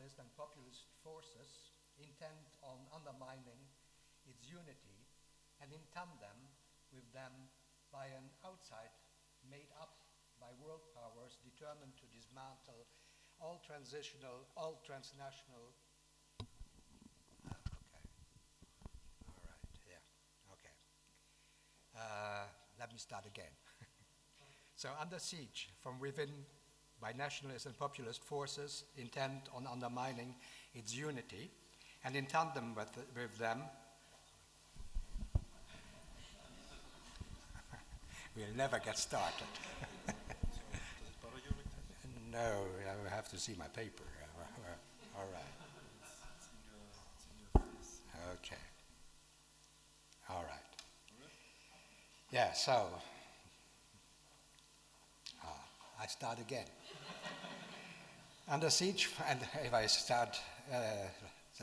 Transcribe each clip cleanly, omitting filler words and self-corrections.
nationalist and populist forces intent on undermining its unity, and in tandem with them by an outside made up by world powers determined to dismantle all transnational. Let me start again. So, under siege from within by nationalist and populist forces intent on undermining its unity, and in tandem with them, we'll never get started. No, I have to see my paper. All right. Okay. All right. Yeah, so I start again. Under siege, and if I start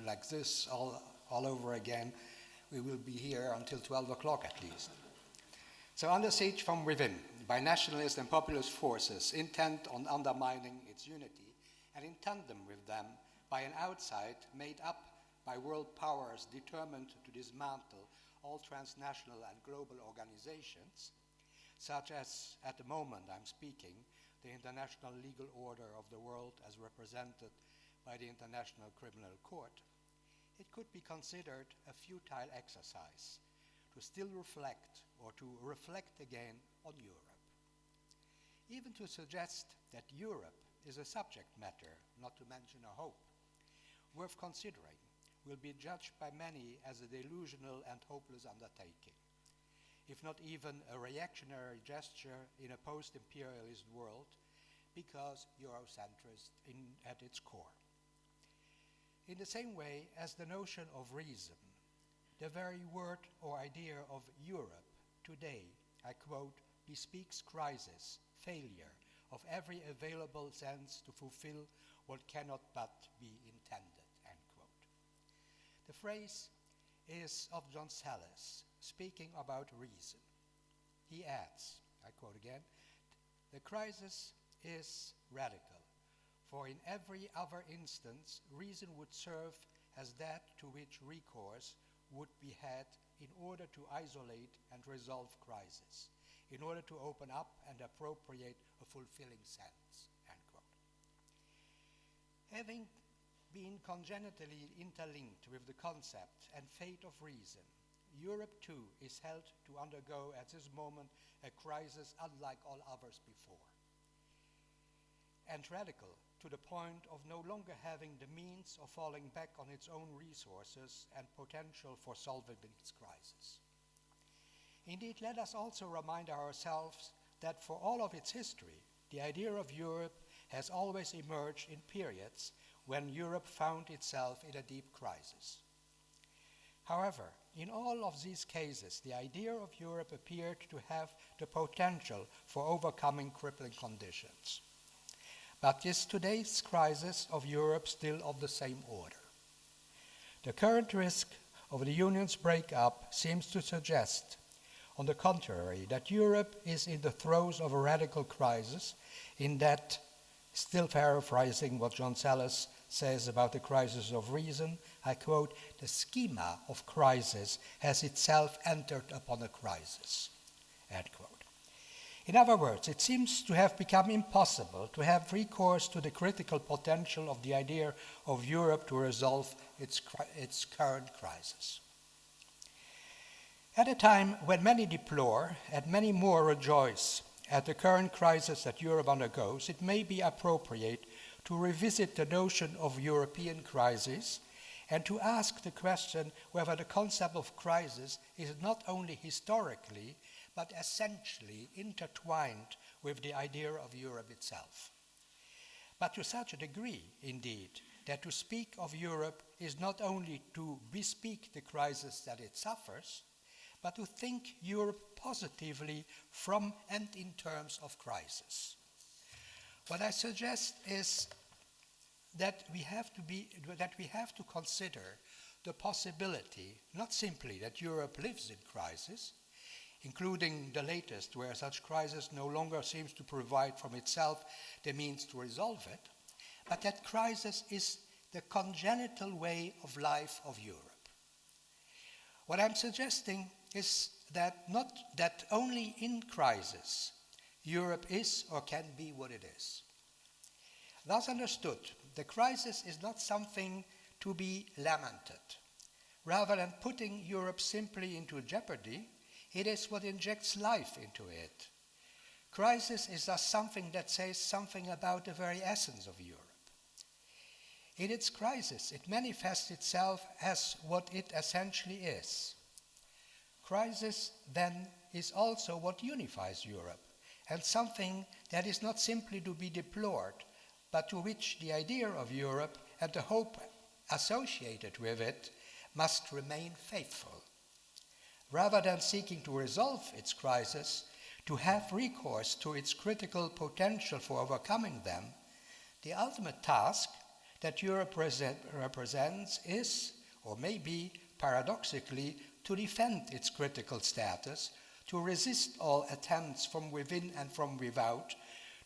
like this all over again, we will be here until 12 o'clock at least. So under siege from within by nationalist and populist forces intent on undermining its unity, and in tandem with them by an outside made up by world powers determined to dismantle all transnational and global organizations, such as, at the moment I'm speaking, the International Legal Order of the World as represented by the International Criminal Court, it could be considered a futile exercise to still reflect or to reflect again on Europe. Even to suggest that Europe is a subject matter, not to mention a hope, worth considering, will be judged by many as a delusional and hopeless undertaking, if not even a reactionary gesture in a post-imperialist world, because Eurocentrist at its core. In the same way as the notion of reason, the very word or idea of Europe today, I quote, bespeaks crisis, failure of every available sense to fulfill what cannot but be intended, end quote. The phrase is of John Sallis, speaking about reason. He adds, I quote again, the crisis is radical, for in every other instance, reason would serve as that to which recourse would be had in order to isolate and resolve crisis, in order to open up and appropriate a fulfilling sense, end quote. Having been congenitally interlinked with the concept and fate of reason, Europe too is held to undergo at this moment a crisis unlike all others before, and radical to the point of no longer having the means of falling back on its own resources and potential for solving its crisis. Indeed, let us also remind ourselves that for all of its history, the idea of Europe has always emerged in periods when Europe found itself in a deep crisis. However, in all of these cases, the idea of Europe appeared to have the potential for overcoming crippling conditions. But is today's crisis of Europe still of the same order? The current risk of the Union's breakup seems to suggest, on the contrary, that Europe is in the throes of a radical crisis, in that, still paraphrasing what John Sallis says about the crisis of reason, I quote, the schema of crisis has itself entered upon a crisis, end quote. In other words, it seems to have become impossible to have recourse to the critical potential of the idea of Europe to resolve its current crisis. At a time when many deplore and many more rejoice at the current crisis that Europe undergoes, it may be appropriate to revisit the notion of European crisis and to ask the question whether the concept of crisis is not only historically but essentially intertwined with the idea of Europe itself. But to such a degree, indeed, that to speak of Europe is not only to bespeak the crisis that it suffers, but to think Europe positively from and in terms of crisis. What I suggest is that we have to consider the possibility, not simply that Europe lives in crisis, including the latest, where such crisis no longer seems to provide from itself the means to resolve it, but that crisis is the congenital way of life of Europe. What I'm suggesting is that not that only in crisis Europe is or can be what it is. Thus understood, the crisis is not something to be lamented. Rather than putting Europe simply into jeopardy, it is what injects life into it. Crisis is thus something that says something about the very essence of Europe. In its crisis, it manifests itself as what it essentially is. Crisis, then, is also what unifies Europe, and something that is not simply to be deplored, but to which the idea of Europe and the hope associated with it must remain faithful. Rather than seeking to resolve its crisis, to have recourse to its critical potential for overcoming them, the ultimate task that Europe represents is, or may be, paradoxically, to defend its critical status, to resist all attempts from within and from without,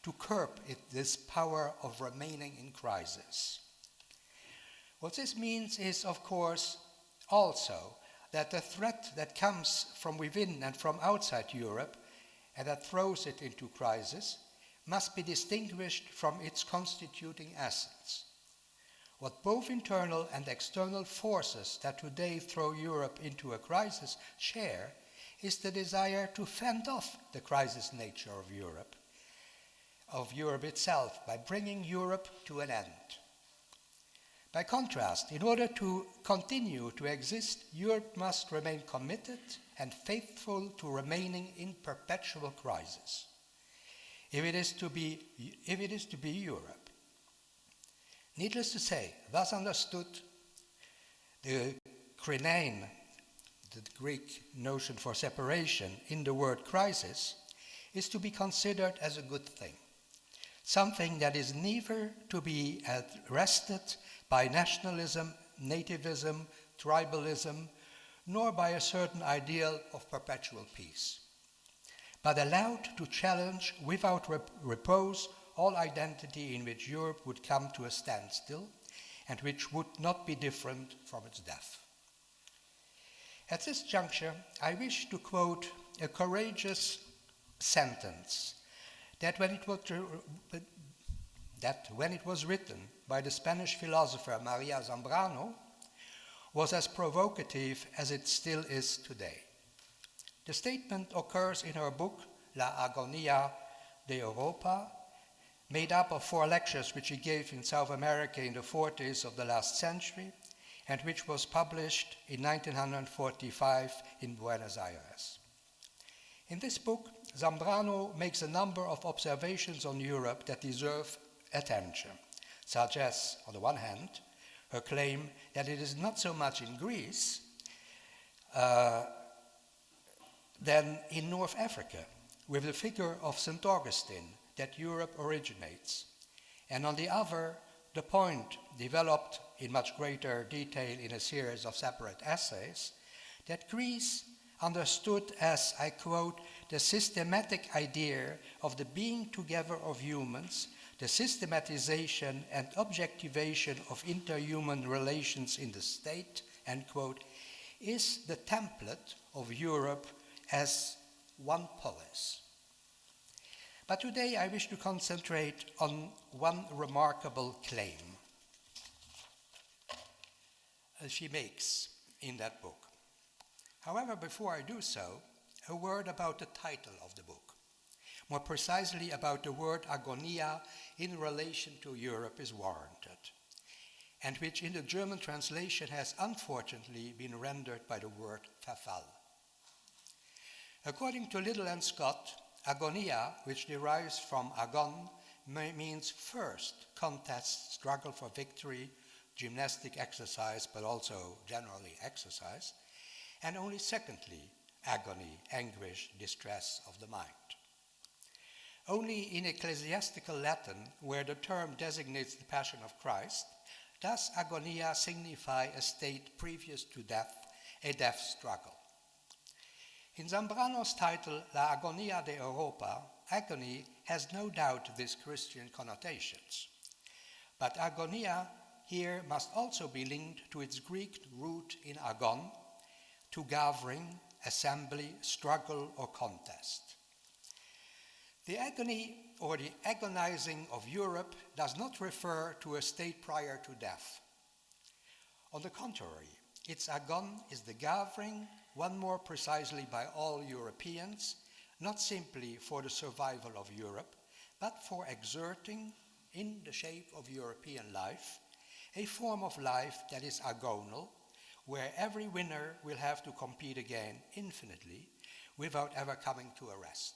to curb this power of remaining in crisis. What this means is, of course, also that the threat that comes from within and from outside Europe, and that throws it into crisis, must be distinguished from its constituting essence. What both internal and external forces that today throw Europe into a crisis share is the desire to fend off the crisis nature of Europe itself, by bringing Europe to an end. By contrast, in order to continue to exist, Europe must remain committed and faithful to remaining in perpetual crisis, if it is to be Europe. Needless to say, thus understood, the krinein, the Greek notion for separation in the word crisis, is to be considered as a good thing, something that is neither to be arrested by nationalism, nativism, tribalism, nor by a certain ideal of perpetual peace, but allowed to challenge without repose all identity in which Europe would come to a standstill and which would not be different from its death. At this juncture, I wish to quote a courageous sentence that when it was written by the Spanish philosopher Maria Zambrano, was as provocative as it still is today. The statement occurs in her book, La Agonia de Europa, made up of 4 lectures which she gave in South America in the 40s of the last century, and which was published in 1945 in Buenos Aires. In this book, Zambrano makes a number of observations on Europe that deserve attention, such as, on the one hand, her claim that it is not so much in Greece than in North Africa, with the figure of St. Augustine, that Europe originates, and on the other, the point developed in much greater detail in a series of separate essays, that Greece, understood as, I quote, the systematic idea of the being together of humans, the systematization and objectivation of interhuman relations in the state, end quote, is the template of Europe as one polis. But today I wish to concentrate on one remarkable claim she makes in that book. However, before I do so, a word about the title of the book. More precisely, about the word agonia in relation to Europe is warranted, and which in the German translation has unfortunately been rendered by the word verfall. According to Liddell and Scott, agonia, which derives from agon, means first contest, struggle for victory, gymnastic exercise, but also generally exercise, and only secondly, agony, anguish, distress of the mind. Only in ecclesiastical Latin, where the term designates the Passion of Christ, does agonia signify a state previous to death, a death struggle. In Zambrano's title, La Agonia de Europa, agony has no doubt these Christian connotations. But agonia here must also be linked to its Greek root in agon, to gathering, assembly, struggle, or contest. The agony or the agonizing of Europe does not refer to a state prior to death. On the contrary, its agon is the gathering, one more precisely by all Europeans, not simply for the survival of Europe, but for exerting, in the shape of European life, a form of life that is agonal, where every winner will have to compete again infinitely without ever coming to a rest.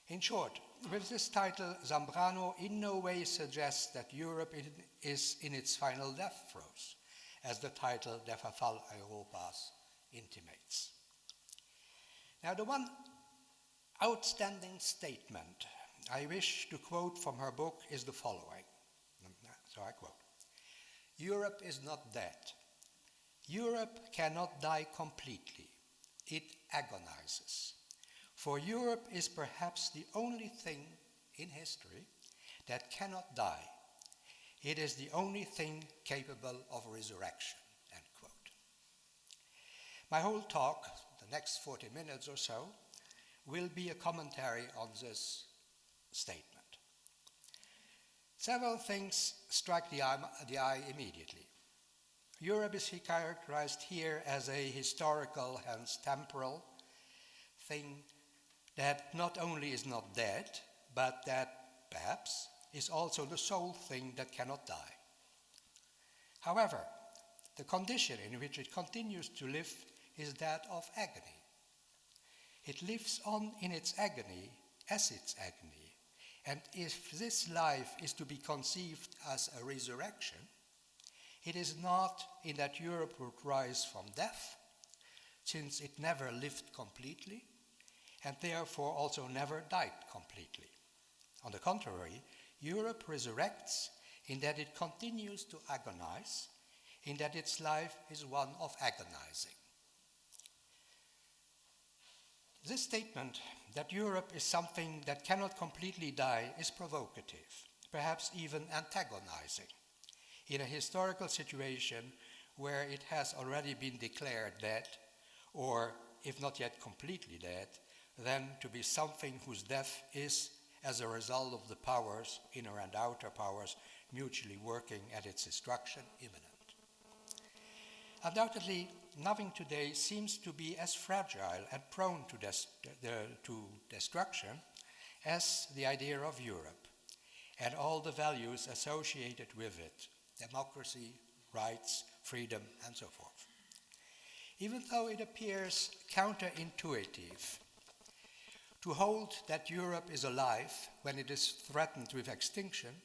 In short, with this title, Zambrano in no way suggests that Europe is in its final death throes, as the title Der Verfall Europas intimates. Now, the one outstanding statement I wish to quote from her book is the following. So I quote, "Europe is not dead. Europe cannot die completely. It agonizes. For Europe is perhaps the only thing in history that cannot die. It is the only thing capable of resurrection." End quote. My whole talk, the next 40 minutes or so, will be a commentary on this statement. Several things strike the eye immediately. Europe is characterized here as a historical, hence temporal, thing that not only is not dead, but that perhaps is also the sole thing that cannot die. However, the condition in which it continues to live is that of agony. It lives on in its agony as its agony. And if this life is to be conceived as a resurrection, it is not in that Europe would rise from death, since it never lived completely, and therefore also never died completely. On the contrary, Europe resurrects in that it continues to agonize, in that its life is one of agonizing. This statement that Europe is something that cannot completely die is provocative, perhaps even antagonizing, in a historical situation where it has already been declared dead, or if not yet completely dead, then to be something whose death is, as a result of the powers, inner and outer powers, mutually working at its destruction, imminent. Undoubtedly, nothing today seems to be as fragile and prone to destruction as the idea of Europe and all the values associated with it, democracy, rights, freedom, and so forth. Even though it appears counterintuitive to hold that Europe is alive when it is threatened with extinction,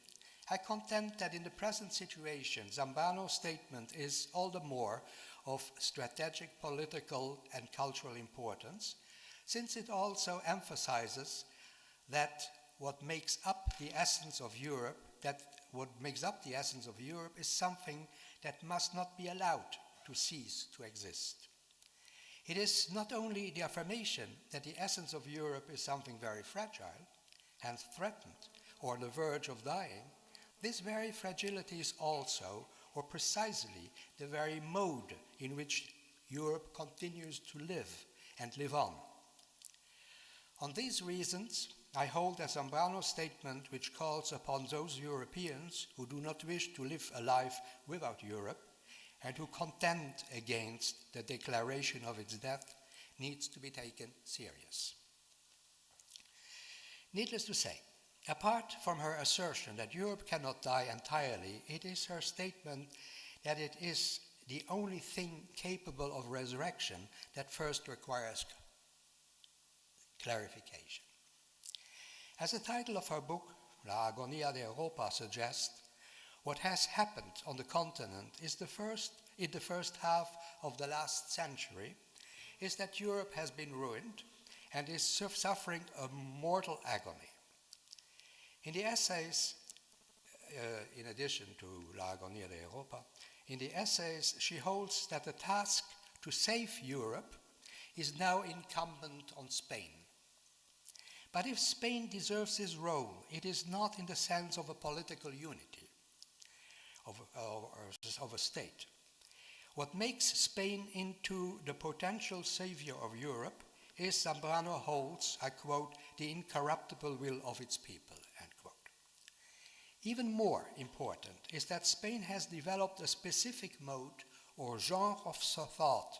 I contend that in the present situation, Zambrano's statement is all the more of strategic, political, and cultural importance, since it also emphasizes that what makes up the essence of Europe is something that must not be allowed to cease to exist. It is not only the affirmation that the essence of Europe is something very fragile, hence threatened, or on the verge of dying. This very fragility is also, or precisely, the very mode in which Europe continues to live and live on. On these reasons, I hold a Zambrano statement which calls upon those Europeans who do not wish to live a life without Europe and who contend against the declaration of its death needs to be taken serious. Needless to say, apart from her assertion that Europe cannot die entirely, it is her statement that it is the only thing capable of resurrection that first requires clarification. As the title of her book, La Agonia de Europa, suggests, what has happened on the continent is in the first half of the last century is that Europe has been ruined and is suffering a mortal agony. In the essays, in addition to La Agonia de Europa, in the essays she holds that the task to save Europe is now incumbent on Spain. But if Spain deserves this role, it is not in the sense of a political unity. of a state. What makes Spain into the potential savior of Europe is, Zambrano holds, I quote, the incorruptible will of its people, end quote. Even more important is that Spain has developed a specific mode or genre of thought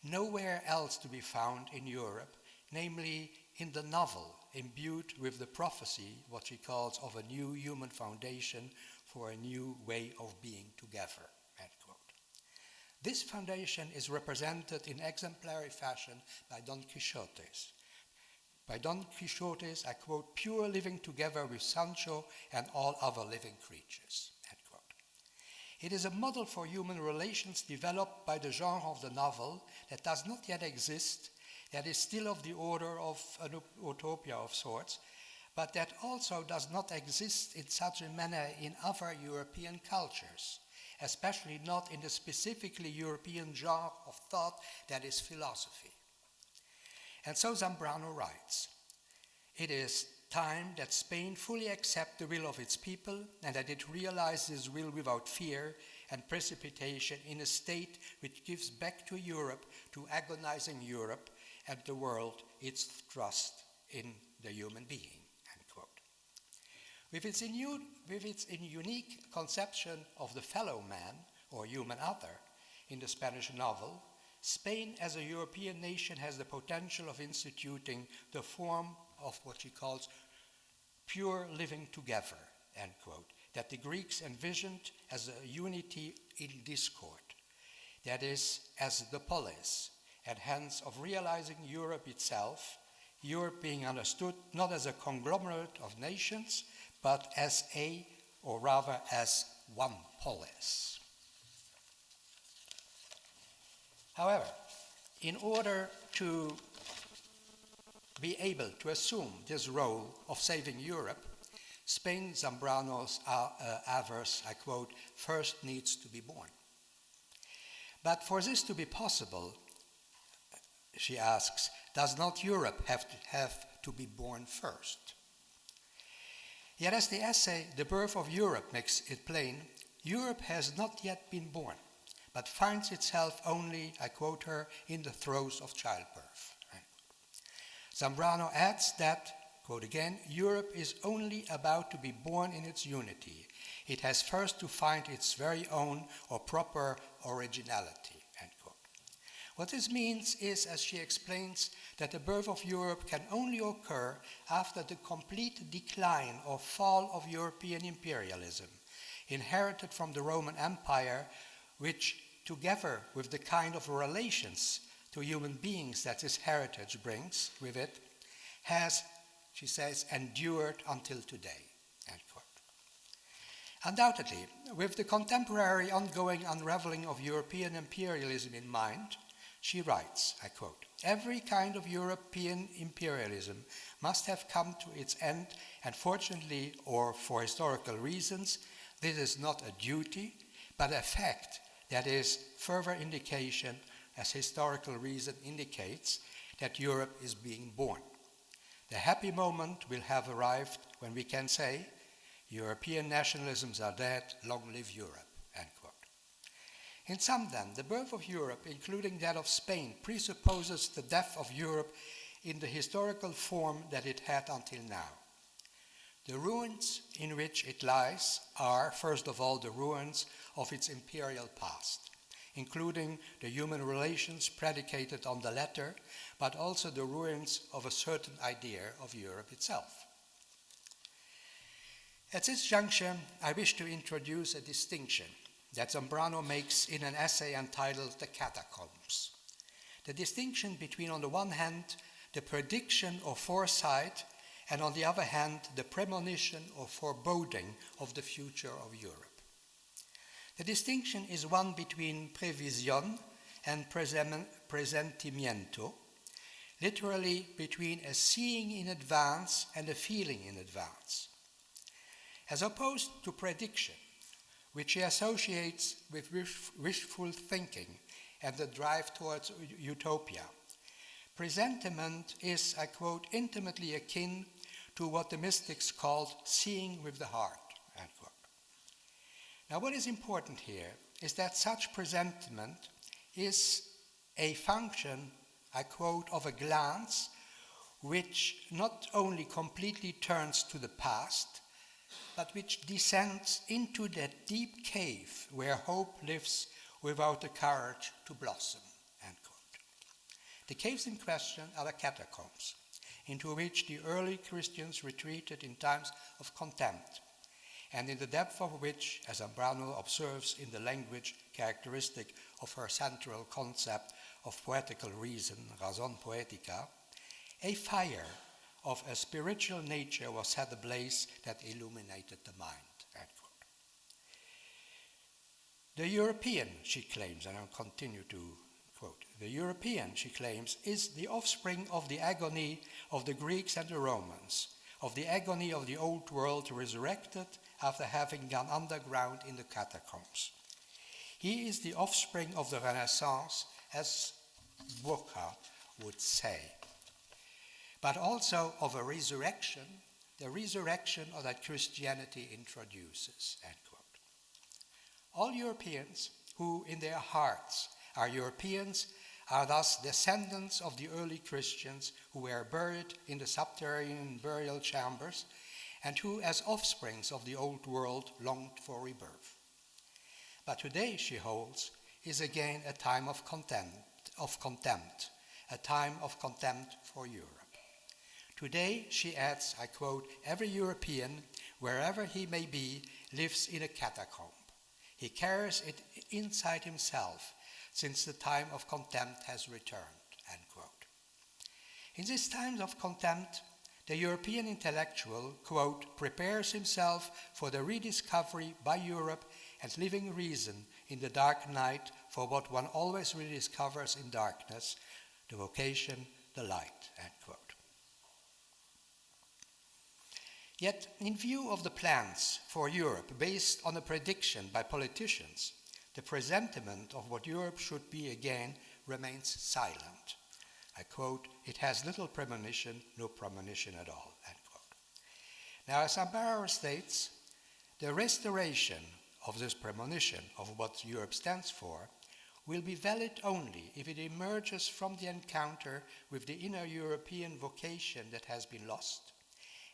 nowhere else to be found in Europe, namely in the novel imbued with the prophecy, what she calls, of a new human foundation for a new way of being together, end quote. This foundation is represented in exemplary fashion by Don Quixote's. By Don Quixote's, I quote, pure living together with Sancho and all other living creatures, end quote. It is a model for human relations developed by the genre of the novel that does not yet exist, that is still of the order of an utopia of sorts, but that also does not exist in such a manner in other European cultures, especially not in the specifically European genre of thought that is philosophy. And so Zambrano writes, it is time that Spain fully accept the will of its people and that it realize this will without fear and precipitation in a state which gives back to Europe, to agonizing Europe and the world, its trust in the human being, end quote. With its unique conception of the fellow man or human other in the Spanish novel, Spain as a European nation has the potential of instituting the form of what she calls pure living together, end quote, that the Greeks envisioned as a unity in discord, that is, as the polis, and hence of realizing Europe itself, Europe being understood not as a conglomerate of nations, but as a, or rather as one polis. However, in order to be able to assume this role of saving Europe, Spain, Zambrano's averse, I quote, first needs to be born. But for this to be possible, she asks, does not Europe have to be born first? Yet as the essay, The Birth of Europe, makes it plain, Europe has not yet been born, but finds itself only, I quote her, in the throes of childbirth. Zambrano adds that, quote again, Europe is only about to be born in its unity. It has first to find its very own or proper originality, end quote. What this means is, as she explains, that the birth of Europe can only occur after the complete decline or fall of European imperialism, inherited from the Roman Empire, which, together with the kind of relations to human beings that this heritage brings with it, has, she says, endured until today, end quote. Undoubtedly, with the contemporary ongoing unraveling of European imperialism in mind, she writes, I quote, every kind of European imperialism must have come to its end, and fortunately, or for historical reasons, this is not a duty, but a fact that is further indication, as historical reason indicates, that Europe is being born. The happy moment will have arrived when we can say, European nationalisms are dead, long live Europe, end quote. In sum then, the birth of Europe, including that of Spain, presupposes the death of Europe in the historical form that it had until now. The ruins in which it lies are, first of all, the ruins of its imperial past, including the human relations predicated on the latter, but also the ruins of a certain idea of Europe itself. At this juncture, I wish to introduce a distinction that Zambrano makes in an essay entitled The Catacombs. The distinction between, on the one hand, the prediction or foresight, and on the other hand, the premonition or foreboding of the future of Europe. The distinction is one between previsión and presentimiento, literally between a seeing in advance and a feeling in advance. As opposed to prediction, which he associates with wishful thinking and the drive towards utopia, presentiment is, I quote, intimately akin to what the mystics called seeing with the heart, end quote. Now, what is important here is that such presentiment is a function, I quote, of a glance which not only completely turns to the past, but which descends into that deep cave where hope lives without the courage to blossom, end quote. The caves in question are the catacombs, into which the early Christians retreated in times of contempt, and in the depth of which, as Zambrano observes in the language characteristic of her central concept of poetical reason, raison poetica, a fire of a spiritual nature was set ablaze that illuminated the mind, end quote. The European, she claims, and I'll continue to quote, the European, she claims, is the offspring of the agony of the Greeks and the Romans, of the agony of the old world resurrected after having gone underground in the catacombs. He is the offspring of the Renaissance, as Burckhardt would say, but also of a resurrection, the resurrection of that Christianity introduces, end quote. All Europeans who in their hearts are Europeans are thus descendants of the early Christians who were buried in the subterranean burial chambers and who, as offsprings of the old world, longed for rebirth. But today, she holds, is again a time of contempt, a time of contempt for Europe. Today, she adds, I quote, every European, wherever he may be, lives in a catacomb. He carries it inside himself since the time of contempt has returned, end quote. In these times of contempt, the European intellectual, quote, prepares himself for the rediscovery by Europe and living reason in the dark night for what one always rediscovers in darkness, the vocation, the light, end quote. Yet, in view of the plans for Europe based on a prediction by politicians, the presentiment of what Europe should be again remains silent. I quote, it has little premonition, no premonition at all, end quote. Now, as Zambrano states, the restoration of this premonition of what Europe stands for will be valid only if it emerges from the encounter with the inner European vocation that has been lost,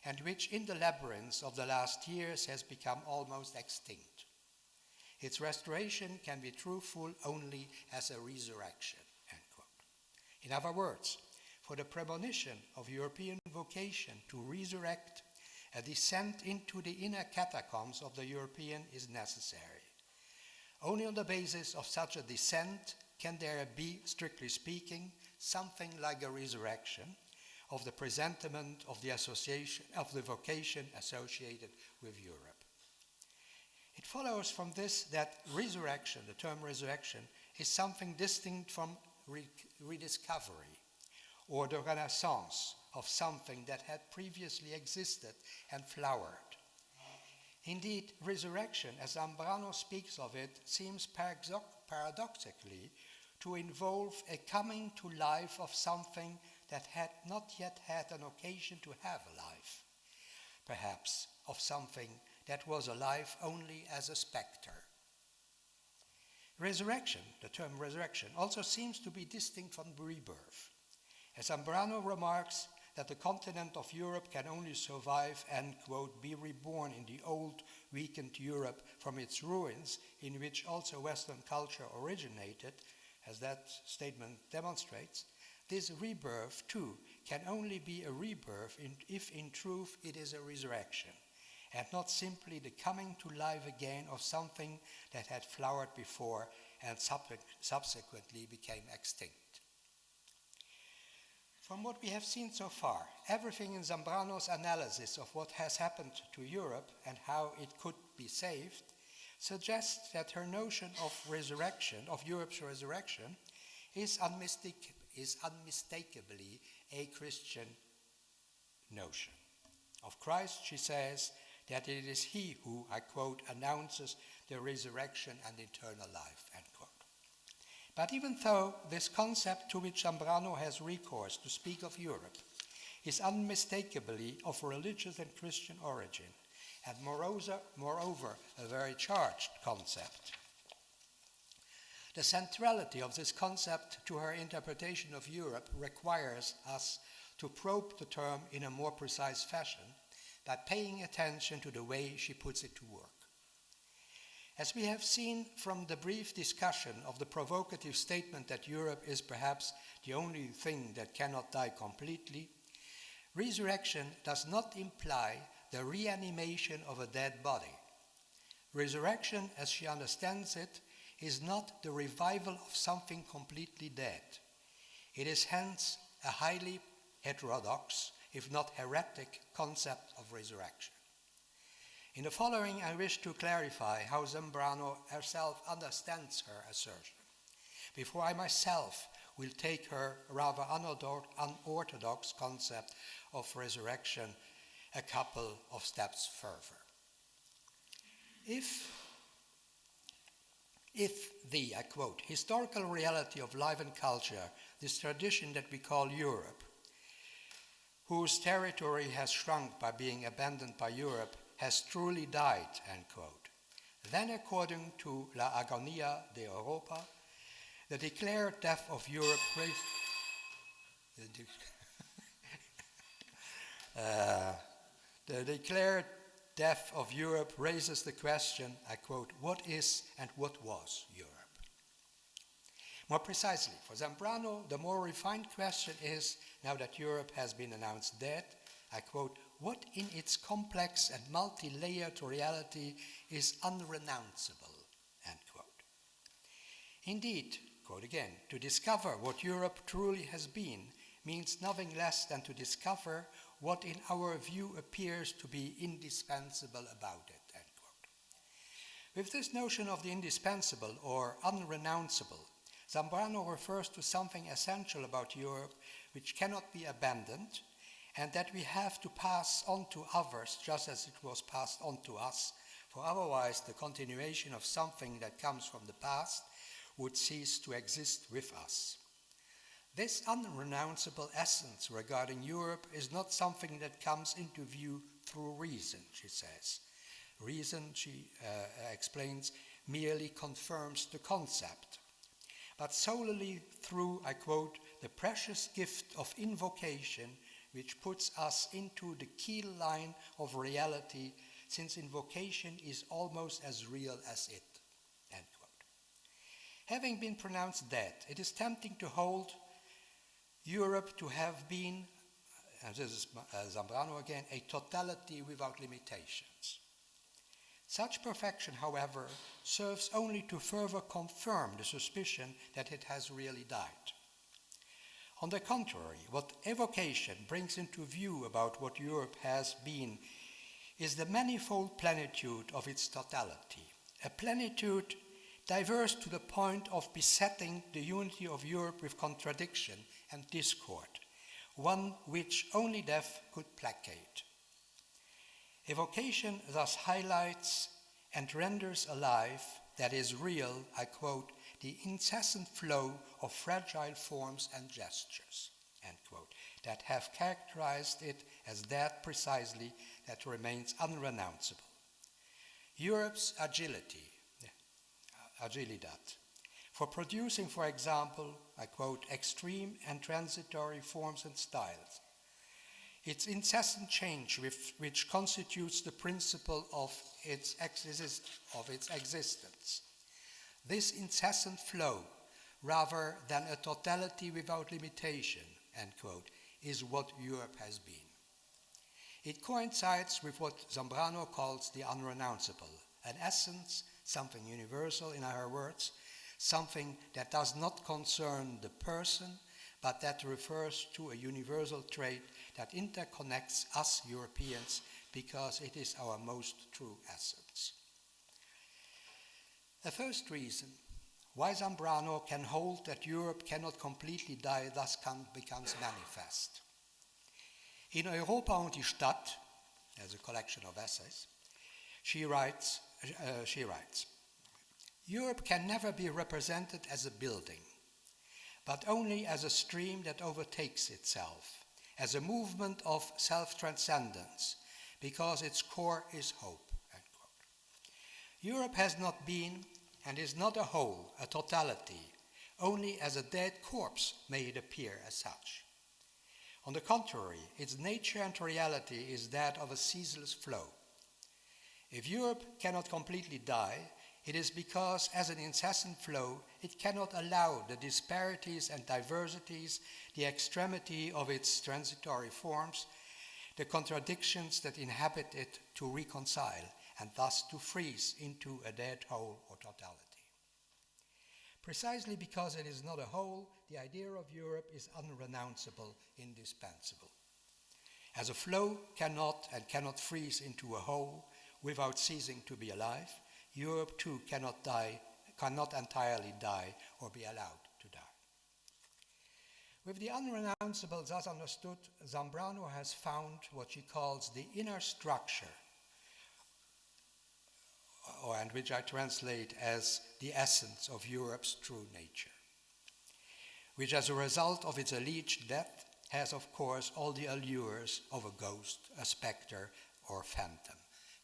and which in the labyrinths of the last years has become almost extinct. Its restoration can be truthful only as a resurrection, end quote. In other words, for the premonition of European vocation to resurrect, a descent into the inner catacombs of the European is necessary. Only on the basis of such a descent can there be, strictly speaking, something like a resurrection of the presentiment of the association of the vocation associated with Europe. It follows from this that resurrection, the term resurrection, is something distinct from rediscovery or the renaissance of something that had previously existed and flowered. Indeed, resurrection, as Zambrano speaks of it, seems paradoxically to involve a coming to life of something that had not yet had an occasion to have a life, perhaps of something that was alive only as a spectre. Resurrection, the term resurrection, also seems to be distinct from rebirth. As Zambrano remarks that the continent of Europe can only survive and, quote, be reborn in the old, weakened Europe from its ruins, in which also Western culture originated, as that statement demonstrates, this rebirth, too, can only be a rebirth if in truth it is a resurrection, and not simply the coming to life again of something that had flowered before and subsequently became extinct. From what we have seen so far, everything in Zambrano's analysis of what has happened to Europe and how it could be saved suggests that her notion of resurrection, of Europe's resurrection, is unmistakably a Christian notion. Of Christ, she says that it is he who, I quote, announces the resurrection and eternal life, end quote. But even though this concept to which Zambrano has recourse to speak of Europe is unmistakably of religious and Christian origin, and moreover, a very charged concept. The centrality of this concept to her interpretation of Europe requires us to probe the term in a more precise fashion by paying attention to the way she puts it to work. As we have seen from the brief discussion of the provocative statement that Europe is perhaps the only thing that cannot die completely, resurrection does not imply the reanimation of a dead body. Resurrection, as she understands it, is not the revival of something completely dead. It is hence a highly heterodox, if not heretic, concept of resurrection. In the following, I wish to clarify how Zambrano herself understands her assertion, before I myself will take her rather unorthodox concept of resurrection a couple of steps further. If the, I quote, historical reality of life and culture, this tradition that we call Europe, whose territory has shrunk by being abandoned by Europe, has truly died, end quote, then according to La Agonia de Europa, the declared death of Europe the declared death of Europe raises the question, I quote, what is and what was Europe? More precisely, for Zambrano, the more refined question is, now that Europe has been announced dead, I quote, what in its complex and multi-layered reality is unrenounceable, end quote. Indeed, quote again, to discover what Europe truly has been means nothing less than to discover what in our view appears to be indispensable about it, end quote. With this notion of the indispensable or unrenounceable, Zambrano refers to something essential about Europe which cannot be abandoned, and that we have to pass on to others just as it was passed on to us, for otherwise the continuation of something that comes from the past would cease to exist with us. This unrenounceable essence regarding Europe is not something that comes into view through reason, she says. Reason, she explains, merely confirms the concept, but solely through, I quote, the precious gift of invocation which puts us into the key line of reality, since invocation is almost as real as it, end quote. Having been pronounced dead, it is tempting to hold Europe to have been, and this is Zambrano again, a totality without limitations. Such perfection, however, serves only to further confirm the suspicion that it has really died. On the contrary, what evocation brings into view about what Europe has been is the manifold plenitude of its totality, a plenitude diverse to the point of besetting the unity of Europe with contradiction and discord, one which only death could placate. Evocation thus highlights and renders alive, that is real, I quote, the incessant flow of fragile forms and gestures, end quote, that have characterized it as that precisely that remains unrenounceable. Europe's agilidad, for producing, for example, I quote, extreme and transitory forms and styles, its incessant change which constitutes the principle of its existence. This incessant flow, rather than a totality without limitation, end quote, is what Europe has been. It coincides with what Zambrano calls the unrenounceable, an essence, something universal in our words, something that does not concern the person, but that refers to a universal trait that interconnects us Europeans because it is our most true essence. The first reason why Zambrano can hold that Europe cannot completely die thus becomes manifest. In Europa und die Stadt, as a collection of essays, she writes, Europe can never be represented as a building, but only as a stream that overtakes itself, as a movement of self-transcendence, because its core is hope." End quote. Europe has not been and is not a whole, a totality. Only as a dead corpse may it appear as such. On the contrary, its nature and reality is that of a ceaseless flow. If Europe cannot completely die, it is because, as an incessant flow, it cannot allow the disparities and diversities, the extremity of its transitory forms, the contradictions that inhabit it to reconcile, and thus to freeze into a dead whole or totality. Precisely because it is not a whole, the idea of Europe is unrenounceable, indispensable. As a flow cannot freeze into a whole without ceasing to be alive, Europe too cannot entirely die or be allowed to die. With the unrenounceable thus understood, Zambrano has found what she calls the inner structure, and which I translate as the essence of Europe's true nature, which as a result of its alleged death has of course all the allures of a ghost, a spectre, or phantom.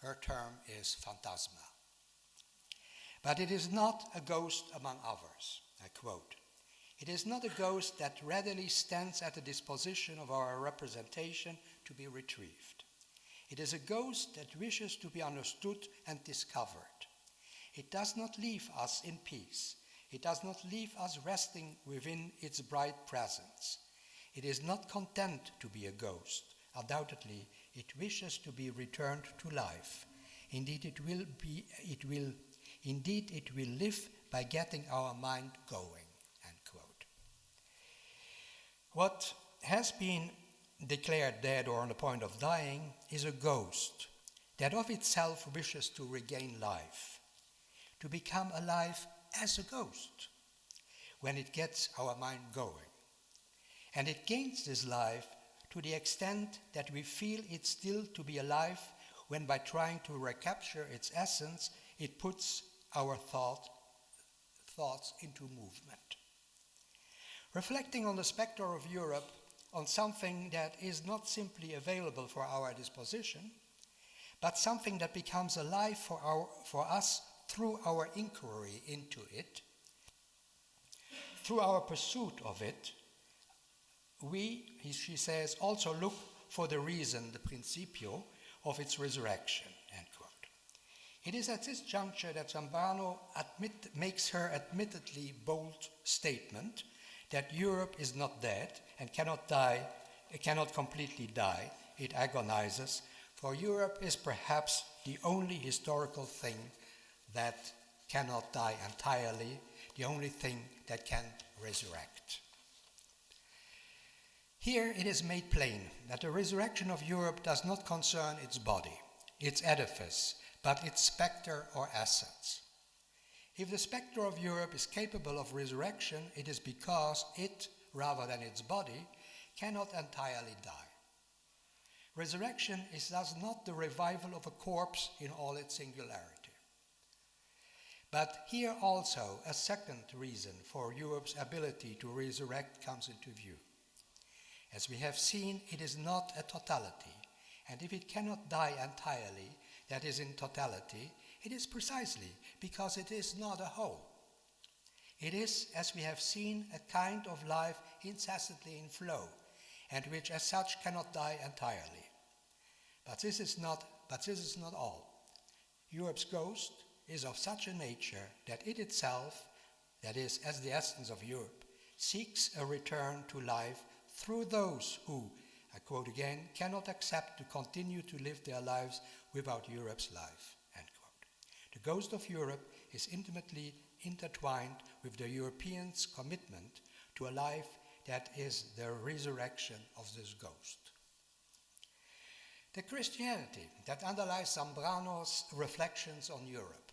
Her term is phantasma. But it is not a ghost among others, I quote. It is not a ghost that readily stands at the disposition of our representation to be retrieved. It is a ghost that wishes to be understood and discovered. It does not leave us in peace. It does not leave us resting within its bright presence. It is not content to be a ghost. Undoubtedly, it wishes to be returned to life. Indeed, it will live by getting our mind going. End quote. What has been declared dead or on the point of dying is a ghost that of itself wishes to regain life, to become alive as a ghost when it gets our mind going. And it gains this life to the extent that we feel it still to be alive when, by trying to recapture its essence, it puts our thoughts into movement. Reflecting on the spectre of Europe, on something that is not simply available for our disposition, but something that becomes alive for us through our inquiry into it, through our pursuit of it, she says, also look for the reason, the principio, of its resurrection, end quote. It is at this juncture that Zambrano makes her admittedly bold statement that Europe is not dead and cannot completely die. It agonizes, for Europe is perhaps the only historical thing that cannot die entirely, the only thing that can resurrect. Here it is made plain that the resurrection of Europe does not concern its body, its edifice, but its spectre or essence. If the spectre of Europe is capable of resurrection, it is because it, rather than its body, cannot entirely die. Resurrection is thus not the revival of a corpse in all its singularity. But here also a second reason for Europe's ability to resurrect comes into view. As we have seen, it is not a totality, and if it cannot die entirely, that is in totality, it is precisely because it is not a whole. It is, as we have seen, a kind of life incessantly in flow, and which as such cannot die entirely. But this is not all. Europe's ghost is of such a nature that it itself, that is, as the essence of Europe, seeks a return to life through those who, I quote again, cannot accept to continue to live their lives without Europe's life, end quote. The ghost of Europe is intimately intertwined with the Europeans' commitment to a life that is the resurrection of this ghost. The Christianity that underlies Zambrano's reflections on Europe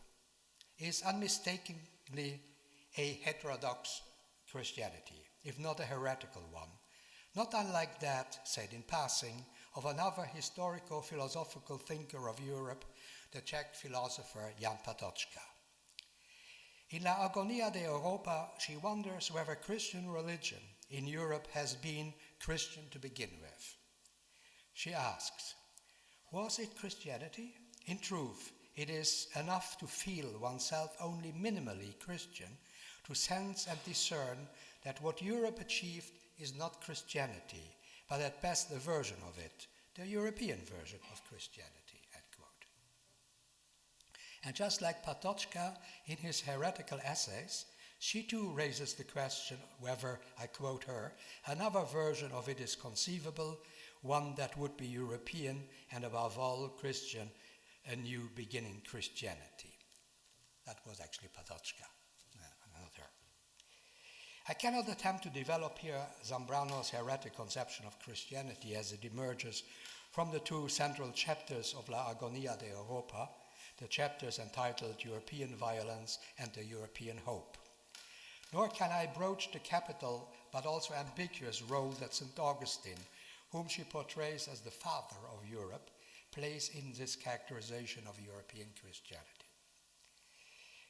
is unmistakably a heterodox Christianity, if not a heretical one, not unlike that, said in passing, of another historico-philosophical thinker of Europe, the Czech philosopher Jan Patočka. In La Agonia de Europa, she wonders whether Christian religion in Europe has been Christian to begin with. She asks, Was it Christianity? In truth, it is enough to feel oneself only minimally Christian to sense and discern that what Europe achieved is not Christianity, but at best a version of it, the European version of Christianity, end quote. And just like Patočka in his heretical essays, she too raises the question whether, I quote her, another version of it is conceivable, one that would be European and above all Christian, a new beginning Christianity. That was actually Patočka, not her. I cannot attempt to develop here Zambrano's heretic conception of Christianity as it emerges from the two central chapters of La Agonia de Europa, the chapters entitled European Violence and the European Hope. Nor can I broach the capital but also ambiguous role that St. Augustine, whom she portrays as the father of Europe, plays in this characterization of European Christianity.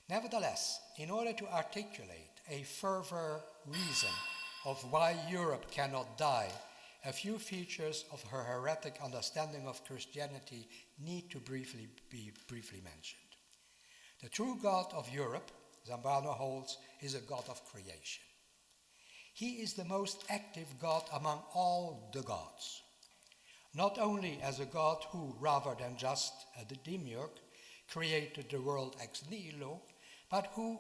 Nevertheless, in order to articulate a further reason of why Europe cannot die, a few features of her heretic understanding of Christianity need to be briefly mentioned. The true God of Europe, Zambrano holds, is a God of creation. He is the most active God among all the gods, not only as a God who, rather than just a demiurge, created the world ex nihilo, but who,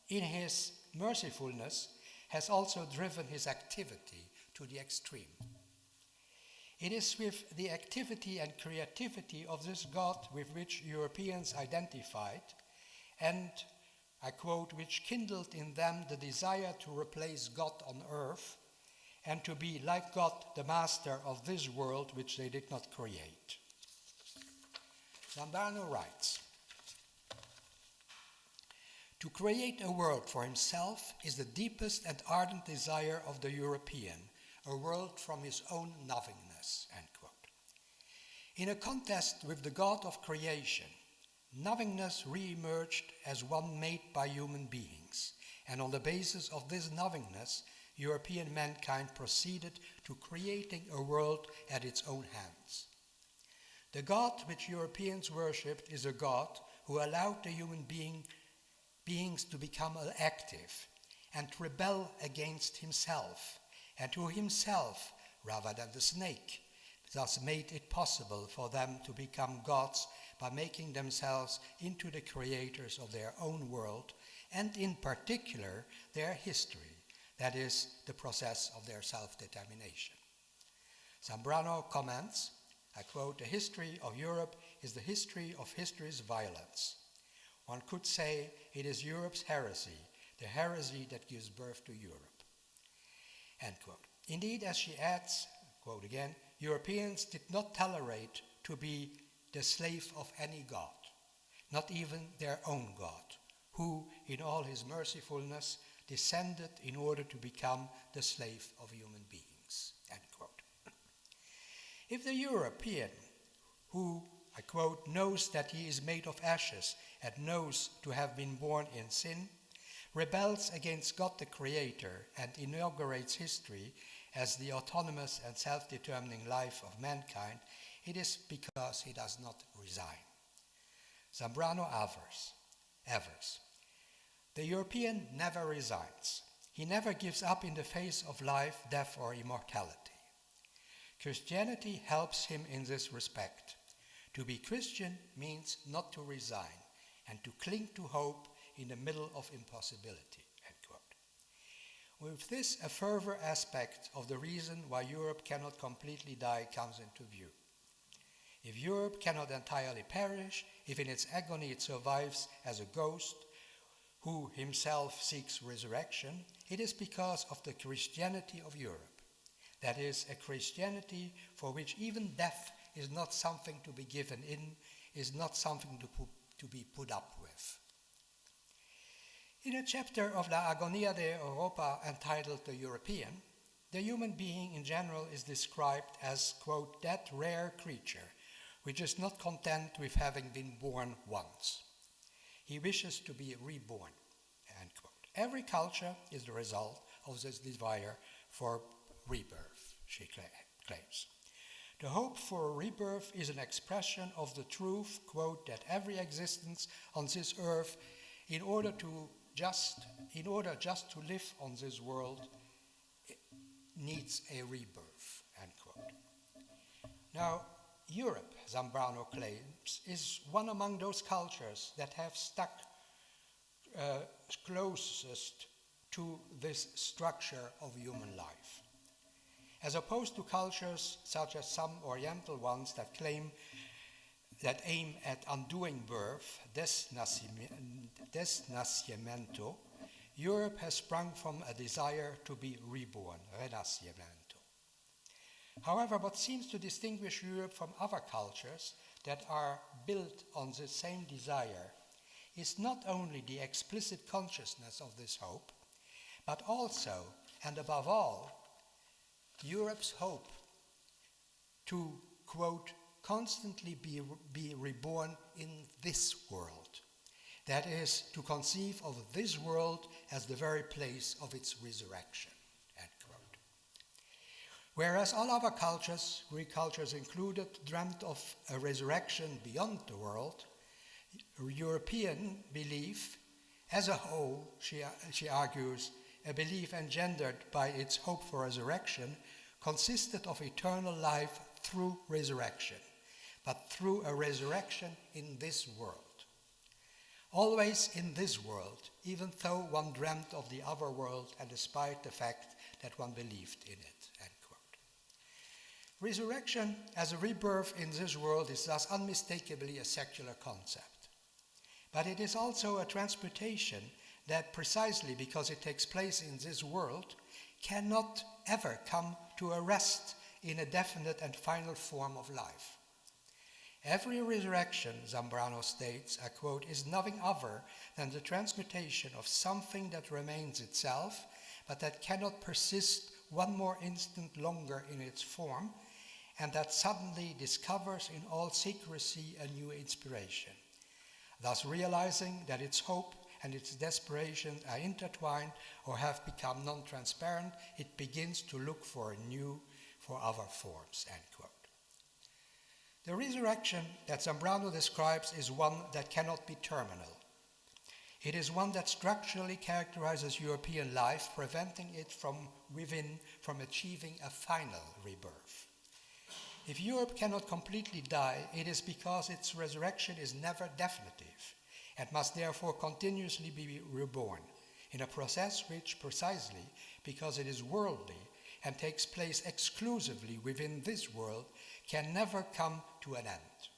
in his mercifulness, has also driven his activity to the extreme. It is with the activity and creativity of this God with which Europeans identified, and, I quote, which kindled in them the desire to replace God on earth and to be like God, the master of this world which they did not create. Zambrano writes, "To create a world for himself is the deepest and ardent desire of the European, a world from his own nothingness," end quote. In a contest with the God of creation, nothingness re-emerged as one made by human beings, and on the basis of this nothingness, European mankind proceeded to creating a world at its own hands. The God which Europeans worshipped is a God who allowed the human beings to become active and to rebel against himself, and who himself, rather than the snake, thus made it possible for them to become gods by making themselves into the creators of their own world, and in particular their history, that is, the process of their self-determination. Zambrano comments, I quote, "The history of Europe is the history of history's violence. One could say it is Europe's heresy, the heresy that gives birth to Europe." End quote. Indeed, as she adds, quote again, "Europeans did not tolerate to be the slave of any god, not even their own God, who, in all his mercifulness, descended in order to become the slave of human beings," end quote. If the European, who, I quote, "knows that he is made of ashes and knows to have been born in sin, rebels against God the Creator and inaugurates history as the autonomous and self-determining life of mankind, it is because he does not resign." Zambrano avers, "The European never resigns. He never gives up in the face of life, death, or immortality. Christianity helps him in this respect. To be Christian means not to resign and to cling to hope in the middle of impossibility," end quote. With this, a further aspect of the reason why Europe cannot completely die comes into view. If Europe cannot entirely perish, if in its agony it survives as a ghost who himself seeks resurrection, it is because of the Christianity of Europe. That is, a Christianity for which even death is not something to be given in, is not something to be put up with. In a chapter of La Agonia de Europa entitled The European, the human being in general is described as, quote, "that rare creature which is not content with having been born once. He wishes to be reborn," end quote. Every culture is the result of this desire for rebirth, she claims. The hope for a rebirth is an expression of the truth, quote, that every existence on this earth, in order just to live on this world, needs a rebirth, end quote. Now, Europe, Zambrano claims, is one among those cultures that have stuck closest to this structure of human life, as opposed to cultures such as some Oriental ones that aim at undoing birth, desnacimiento. Europe has sprung from a desire to be reborn, renacimiento. However, what seems to distinguish Europe from other cultures that are built on the same desire is not only the explicit consciousness of this hope, but also, and above all, Europe's hope to, quote, constantly be reborn in this world. That is, to conceive of this world as the very place of its resurrection, end quote. Whereas all other cultures, Greek cultures included, dreamt of a resurrection beyond the world, European belief as a whole, she argues, a belief engendered by its hope for resurrection, consisted of eternal life through resurrection, but through a resurrection in this world. Always in this world, even though one dreamt of the other world and despite the fact that one believed in it, end quote. Resurrection as a rebirth in this world is thus unmistakably a secular concept. But it is also a transmutation that, precisely because it takes place in this world, cannot ever come to a rest in a definite and final form of life. Every resurrection, Zambrano states, I quote, is nothing other than the transmutation of something that remains itself, but that cannot persist one more instant longer in its form, and that suddenly discovers in all secrecy a new inspiration. Thus realizing that its hope and its desperation are intertwined or have become non-transparent, it begins to look for other forms, end quote. The resurrection that Zambrano describes is one that cannot be terminal. It is one that structurally characterizes European life, preventing it from within from achieving a final rebirth. If Europe cannot completely die, it is because its resurrection is never definitive and must therefore continuously be reborn in a process which, precisely because it is worldly and takes place exclusively within this world, can never come to an end.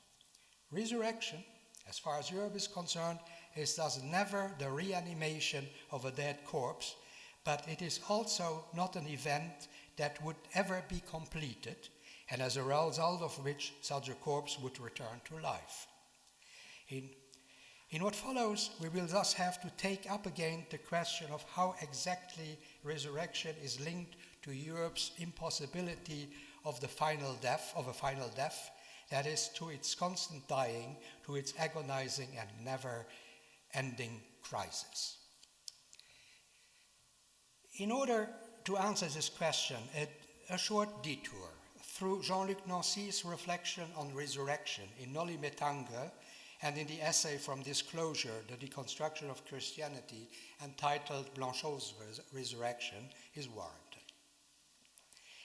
Resurrection, as far as Europe is concerned, is thus never the reanimation of a dead corpse, but it is also not an event that would ever be completed, and as a result of which such a corpse would return to life. In what follows, we will thus have to take up again the question of how exactly resurrection is linked to Europe's impossibility of a final death, that is, to its constant dying, to its agonizing and never-ending crisis. In order to answer this question, a short detour through Jean-Luc Nancy's reflection on resurrection in Noli tangere and in the essay From Disclosure, The Deconstruction of Christianity, entitled Blanchot's Resurrection, is warranted.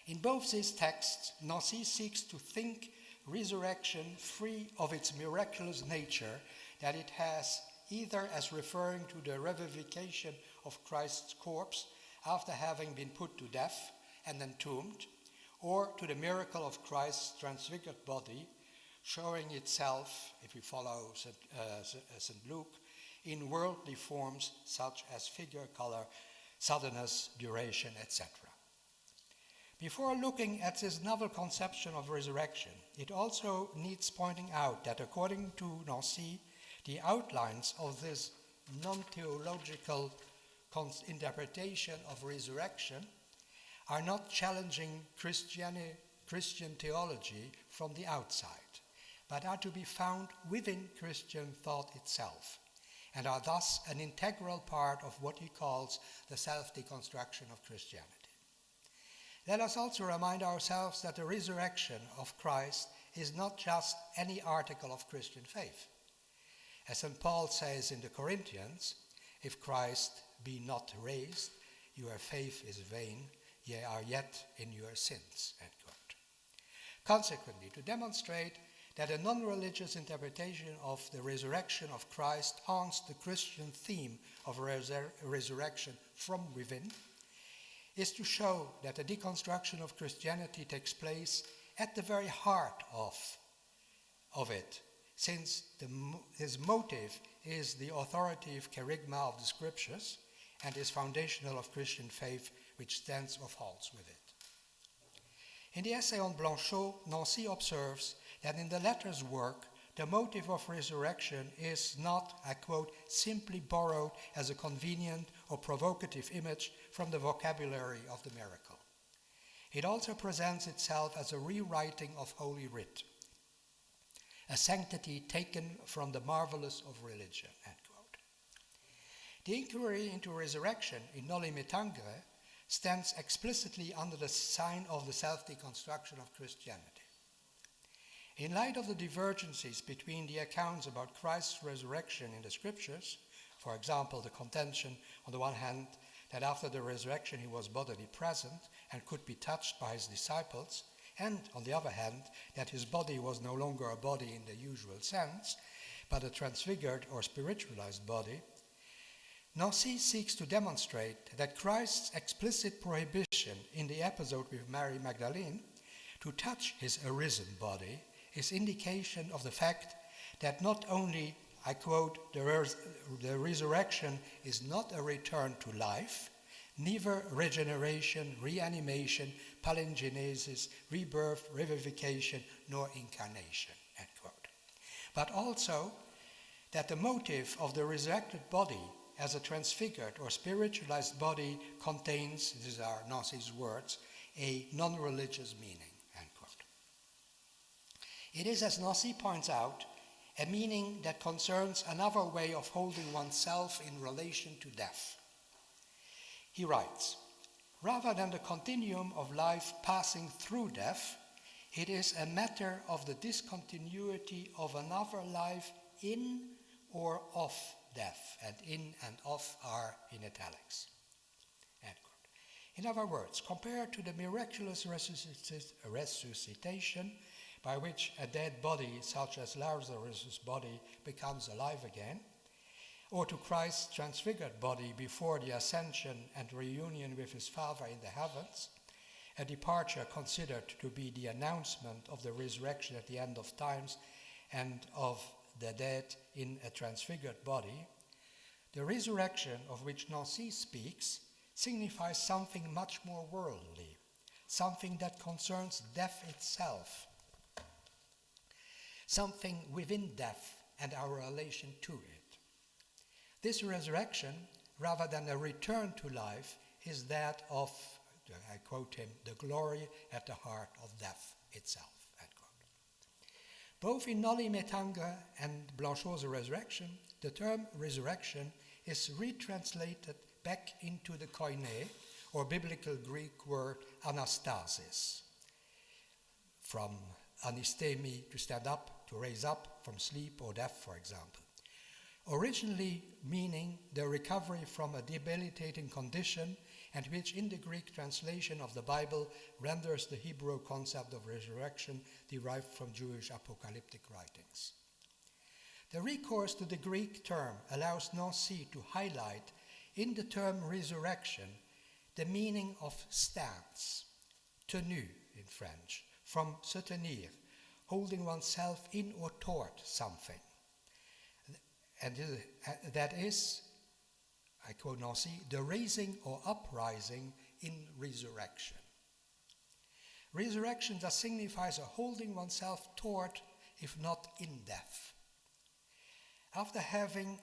In both these texts, Nancy seeks to think resurrection free of its miraculous nature that it has, either as referring to the revivification of Christ's corpse after having been put to death and entombed, or to the miracle of Christ's transfigured body, showing itself, if we follow St. Luke, in worldly forms such as figure, color, suddenness, duration, etc. Before looking at this novel conception of resurrection, it also needs pointing out that according to Nancy, the outlines of this non-theological interpretation of resurrection are not challenging Christian theology from the outside, but are to be found within Christian thought itself, and are thus an integral part of what he calls the self-deconstruction of Christianity. Let us also remind ourselves that the resurrection of Christ is not just any article of Christian faith. As St. Paul says in the Corinthians, if Christ be not raised, your faith is vain, ye are yet in your sins. End quote. Consequently, to demonstrate that a non-religious interpretation of the resurrection of Christ haunts the Christian theme of resurrection from within, is to show that the deconstruction of Christianity takes place at the very heart of it, since his motive is the authoritative kerygma of the scriptures and is foundational of Christian faith, which stands or falls with it. In the essay on Blanchot, Nancy observes that in the latter's work, the motive of resurrection is not, I quote, simply borrowed as a convenient or provocative image from the vocabulary of the miracle. It also presents itself as a rewriting of Holy Writ, a sanctity taken from the marvelous of religion, end quote. The inquiry into resurrection in Noli tangere stands explicitly under the sign of the self-deconstruction of Christianity. In light of the divergences between the accounts about Christ's resurrection in the scriptures, for example, the contention on the one hand that after the resurrection he was bodily present and could be touched by his disciples, and on the other hand that his body was no longer a body in the usual sense, but a transfigured or spiritualized body, Nancy seeks to demonstrate that Christ's explicit prohibition in the episode with Mary Magdalene to touch his arisen body is indication of the fact that not only, I quote, the resurrection is not a return to life, neither regeneration, reanimation, palingenesis, rebirth, revivification, nor incarnation, end quote. But also that the motive of the resurrected body as a transfigured or spiritualized body contains, these are Nancy's words, a non-religious meaning, end quote. It is, as Nancy points out, a meaning that concerns another way of holding oneself in relation to death. He writes, rather than the continuum of life passing through death, it is a matter of the discontinuity of another life in or of death, and in and of are in italics. End quote. In other words, compared to the miraculous resuscitation by which a dead body such as Lazarus' body becomes alive again, or to Christ's transfigured body before the ascension and reunion with his Father in the heavens, a departure considered to be the announcement of the resurrection at the end of times and of the dead in a transfigured body, the resurrection of which Nancy speaks signifies something much more worldly, something that concerns death itself, something within death and our relation to it. This resurrection, rather than a return to life, is that of, I quote him, the glory at the heart of death itself. Both in Noli tangere and Blanchot's resurrection, the term resurrection is retranslated back into the koine, or biblical Greek word anastasis, from anistemi, to stand up, to raise up from sleep or death, for example. Originally meaning the recovery from a debilitating condition, and which in the Greek translation of the Bible renders the Hebrew concept of resurrection derived from Jewish apocalyptic writings. The recourse to the Greek term allows Nancy to highlight in the term resurrection the meaning of stance, tenue in French, from se tenir, holding oneself in or toward something. And that is, I quote Nancy, the raising or uprising in resurrection. Resurrection thus signifies a holding oneself toward, if not in death. After having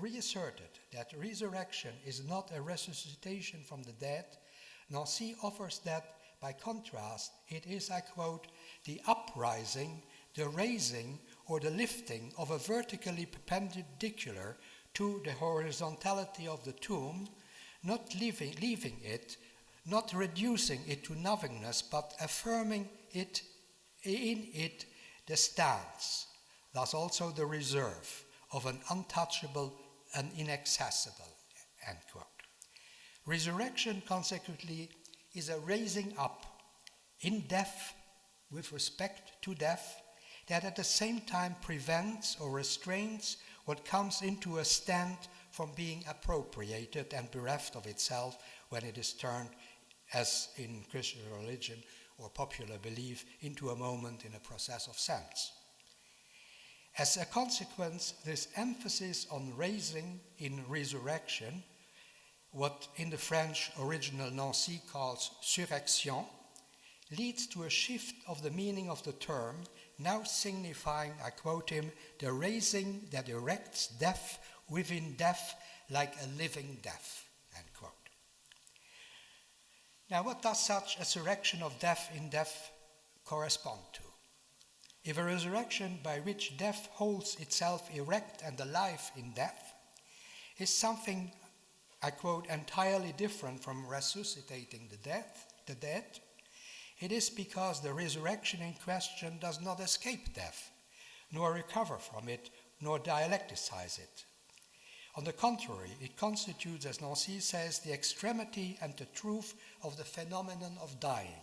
reasserted that resurrection is not a resuscitation from the dead, Nancy offers that, by contrast, it is, I quote, the uprising, the raising, or the lifting of a vertically perpendicular to the horizontality of the tomb, not leaving it not reducing it to nothingness, but affirming it in it the stance, thus also the reserve of an untouchable and inaccessible, end quote. Resurrection, consequently, is a raising up in death with respect to death that at the same time prevents or restrains what comes into a stand from being appropriated and bereft of itself when it is turned, as in Christian religion or popular belief, into a moment in a process of sense. As a consequence, this emphasis on raising in resurrection, what in the French original Nancy calls surrection, leads to a shift of the meaning of the term, now signifying, I quote him, the raising that erects death within death like a living death, end quote. Now, what does such a resurrection of death in death correspond to? If a resurrection by which death holds itself erect and alive in death is something, I quote, entirely different from resuscitating the dead, it is because the resurrection in question does not escape death, nor recover from it, nor dialecticize it. On the contrary, it constitutes, as Nancy says, the extremity and the truth of the phenomenon of dying.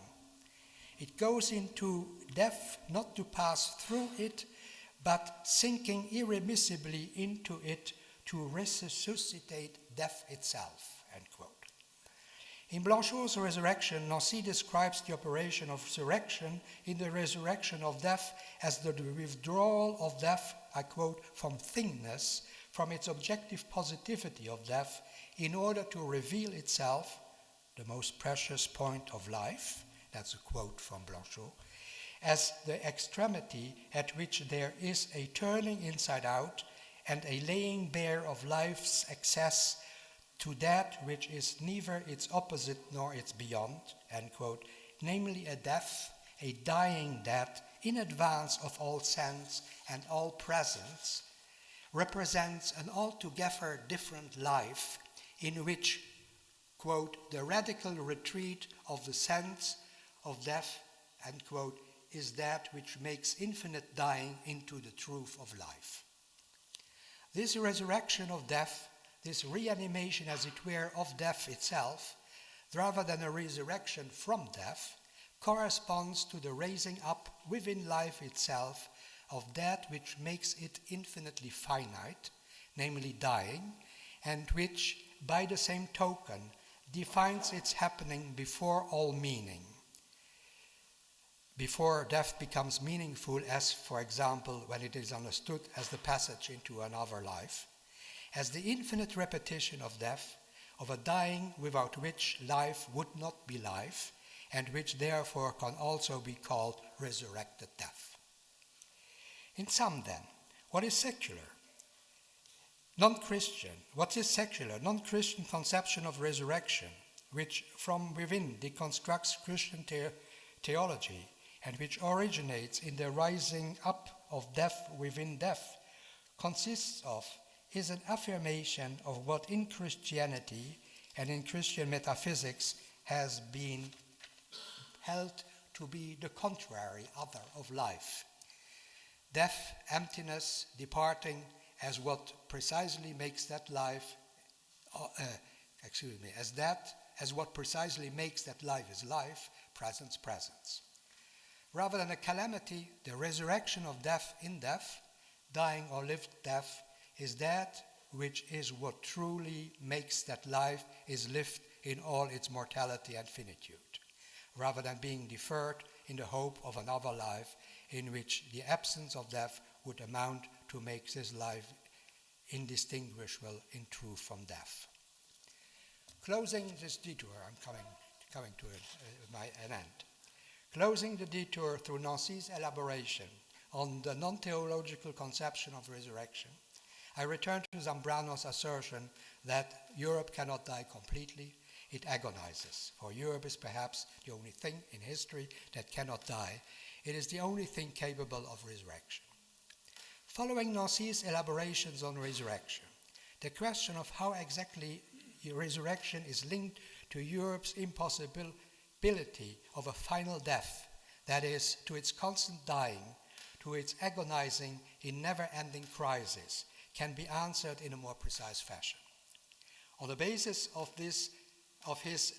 It goes into death not to pass through it, but sinking irremissibly into it to resuscitate death itself, end quote. In Blanchot's resurrection, Nancy describes the operation of resurrection in the resurrection of death as the withdrawal of death, I quote, from thingness, from its objective positivity of death, in order to reveal itself, the most precious point of life, that's a quote from Blanchot, as the extremity at which there is a turning inside out and a laying bare of life's excess to that which is neither its opposite nor its beyond, end quote, namely a death, a dying death, in advance of all sense and all presence, represents an altogether different life in which, quote, the radical retreat of the sense of death, end quote, is that which makes infinite dying into the truth of life. This resurrection of death, this reanimation, as it were, of death itself, rather than a resurrection from death, corresponds to the raising up within life itself of that which makes it infinitely finite, namely dying, and which, by the same token, defines its happening before all meaning. Before death becomes meaningful, as, for example, when it is understood as the passage into another life, as the infinite repetition of death, of a dying without which life would not be life, and which therefore can also be called resurrected death. In sum, then, what is secular? Non-Christian, what is secular? Non-Christian conception of resurrection, which from within deconstructs Christian theology, and which originates in the rising up of death within death, consists of, is an affirmation of what in Christianity and in Christian metaphysics has been held to be the contrary other of life. Death, emptiness, departing as what precisely makes that life, as what precisely makes that life is life, presence. Rather than a calamity, the resurrection of death in death, dying or lived death, is that which is what truly makes that life is lived in all its mortality and finitude, rather than being deferred in the hope of another life in which the absence of death would amount to make this life indistinguishable in truth from death. Closing this detour, I'm coming to an end. Closing the detour through Nancy's elaboration on the non-theological conception of resurrection, I return to Zambrano's assertion that Europe cannot die completely, it agonizes. For Europe is perhaps the only thing in history that cannot die. It is the only thing capable of resurrection. Following Nancy's elaborations on resurrection, the question of how exactly resurrection is linked to Europe's impossibility of a final death, that is, to its constant dying, to its agonizing in never-ending crisis, can be answered in a more precise fashion. On the basis of his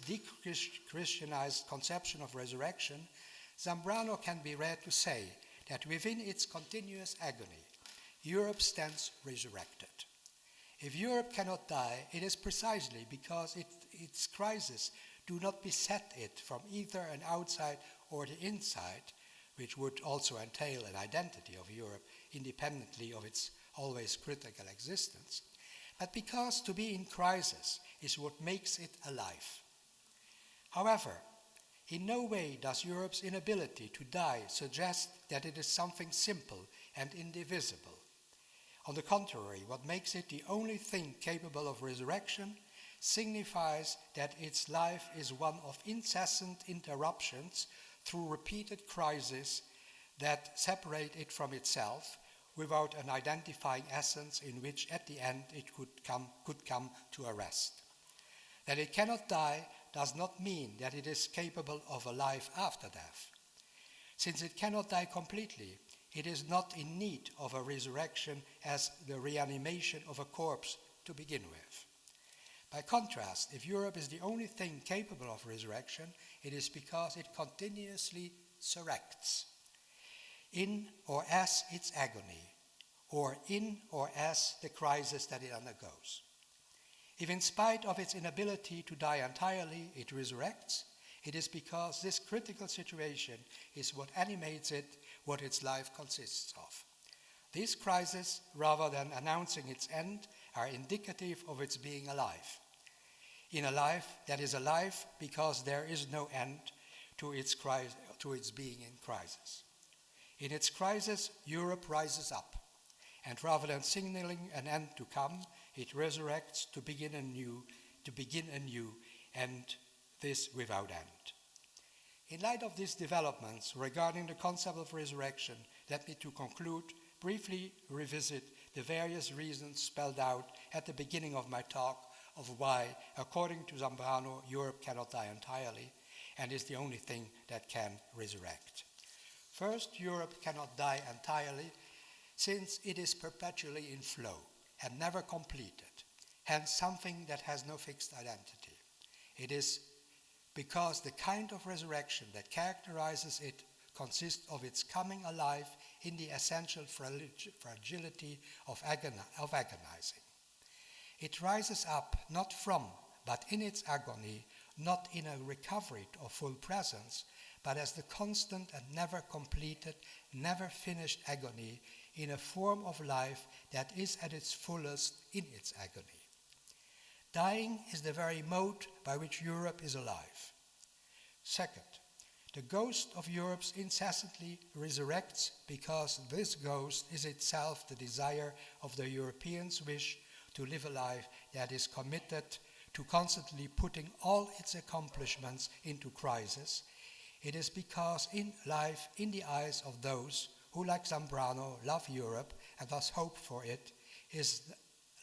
de-Christianized conception of resurrection, Zambrano can be read to say that within its continuous agony, Europe stands resurrected. If Europe cannot die, it is precisely because its crises do not beset it from either an outside or the inside, which would also entail an identity of Europe independently of its always critical existence, but because to be in crisis is what makes it alive. However, in no way does Europe's inability to die suggest that it is something simple and indivisible. On the contrary, what makes it the only thing capable of resurrection signifies that its life is one of incessant interruptions through repeated crises that separate it from itself without an identifying essence in which at the end it could come to a rest. That it cannot die does not mean that it is capable of a life after death. Since it cannot die completely, it is not in need of a resurrection as the reanimation of a corpse to begin with. By contrast, if Europe is the only thing capable of resurrection, it is because it continuously surrects in or as its agony, or in or as the crisis that it undergoes. If in spite of its inability to die entirely, it resurrects, it is because this critical situation is what animates it, what its life consists of. These crises, rather than announcing its end, are indicative of its being alive. In a life that is alive because there is no end to its being in crisis. In its crisis, Europe rises up, and rather than signaling an end to come, it resurrects to begin anew, and this without end. In light of these developments regarding the concept of resurrection, let me to conclude briefly revisit the various reasons spelled out at the beginning of my talk of why, according to Zambrano, Europe cannot die entirely and is the only thing that can resurrect. First, Europe cannot die entirely since it is perpetually in flow and never completed, hence something that has no fixed identity. It is because the kind of resurrection that characterizes it consists of its coming alive in the essential fragility of agonizing. It rises up not from, but in its agony, not in a recovery of full presence, but as the constant and never completed, never finished agony in a form of life that is at its fullest in its agony. Dying is the very mode by which Europe is alive. Second, the ghost of Europe incessantly resurrects because this ghost is itself the desire of the Europeans' wish to live a life that is committed to constantly putting all its accomplishments into crisis. It is because in life, in the eyes of those who, like Zambrano, love Europe and thus hope for it, is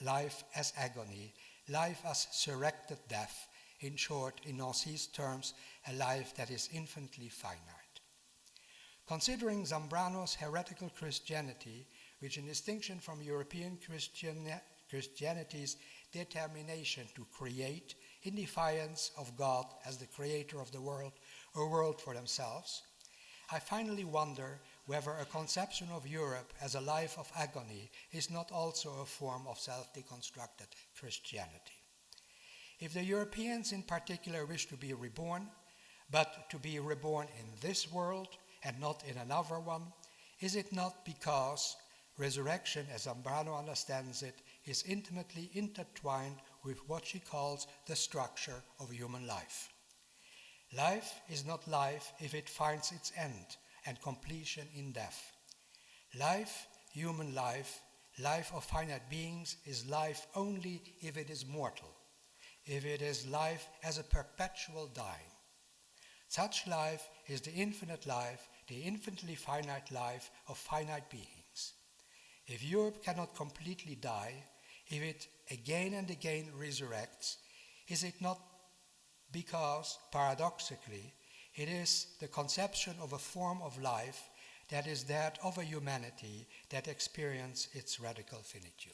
life as agony, life as surrected death, in short, in Nancy's terms, a life that is infinitely finite. Considering Zambrano's heretical Christianity, which in distinction from European Christianity's determination to create, in defiance of God as the creator of the world, a world for themselves, I finally wonder whether a conception of Europe as a life of agony is not also a form of self-deconstructed Christianity. If the Europeans in particular wish to be reborn, but to be reborn in this world and not in another one, is it not because resurrection, as Zambrano understands it, is intimately intertwined with what she calls the structure of human life? Life is not life if it finds its end and completion in death. Life, human life, life of finite beings, is life only if it is mortal, if it is life as a perpetual dying. Such life is the infinite life, the infinitely finite life of finite beings. If Europe cannot completely die, if it again and again resurrects, is it not because, paradoxically, it is the conception of a form of life that is that of a humanity that experiences its radical finitude.